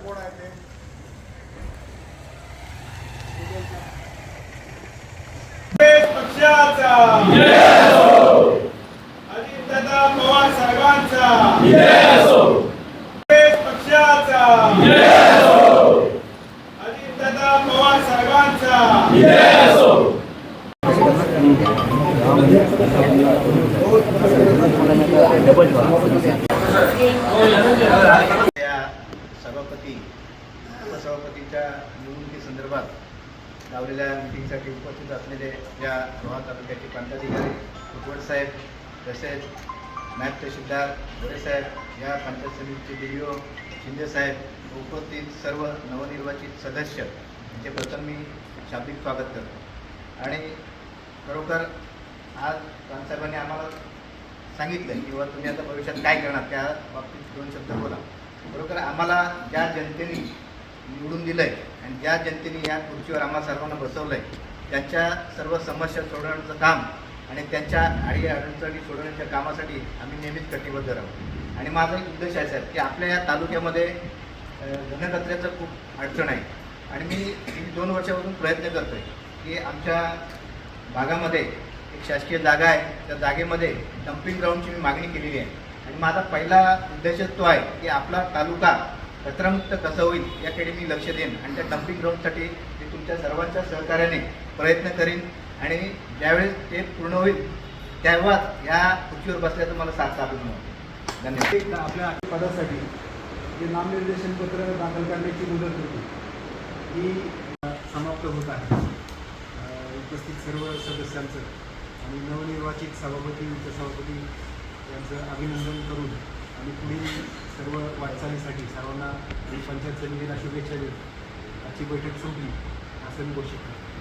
कोण आहे ते पक्षाचा अजितदादा पवार साहेबांचा पक्षाचा अजितदादा पवार साहेबांचा सभापती उपसभापतीच्या निवडणुकीसंदर्भात लावलेल्या मीटिंगसाठी उपस्थित असलेले या रोहा तालुक्याचे प्रांताधिकारी कुटवड साहेब तसेच नायब तहसीलदार गोरे साहेब, या पंचायत समितीचे DDO शिंदे साहेब, उपस्थित सर्व नवनिर्वाचित सदस्य यांचे प्रथम मी शाब्दिक स्वागत करतो. आणि खरोखर आज साहेबांनी आम्हाला सांगितलं किंवा तुम्ही आता भविष्यात काय करणार त्या बाबतीत 2 शब्द बोला. बरोबर, आम्हाला ज्या जनतेने निवडून दिलं आहे आणि ज्या जनतेने या खुर्चीवर आम्हाला सर्वांना बसवलं आहे त्यांच्या सर्व समस्या सोडवण्याचं काम आणि त्यांच्या अडचणी सोडवण्याच्या कामासाठी आम्ही नेहमीच कटिबद्ध राहू. आणि माझा एक उद्देश आहे साहेब की आपल्या या तालुक्यामध्ये घनकचऱ्याचं खूप अडचण आहे आणि मी 2 वर्षापासून प्रयत्न करतो आहे की आमच्या भागामध्ये एक शासकीय जागा आहे, त्या जागेमध्ये डम्पिंग ग्राउंडची मी मागणी केलेली आहे. आणि माझा पहिला उद्देशच तो आहे की आपला तालुका कचरामुक्त कसं होईल याकडे मी लक्ष देईन आणि त्या डम्पिंग ग्राउंडसाठी मी तुमच्या सर्वांच्या सहकार्याने प्रयत्न करीन. आणि ज्यावेळेस ते पूर्ण होईल तेव्हाच या खुर्चीवर बसल्याचं मला साथ साधून होतं. धन्यवाद. आपल्या पदासाठी जे नामनिर्देशन पत्र दाखल करण्याची मुदत होती ही समाप्त होत आहे. उपस्थित सर्व सदस्यांचं आणि नवनिर्वाचित सभापती उपसभापती यांचं अभिनंदन करून आणि पुढील सर्व वाटचालीसाठी सर्वांना पंचायत समितीला शुभेच्छा देऊन आजची बैठक संपली असं मी घोषित करतो.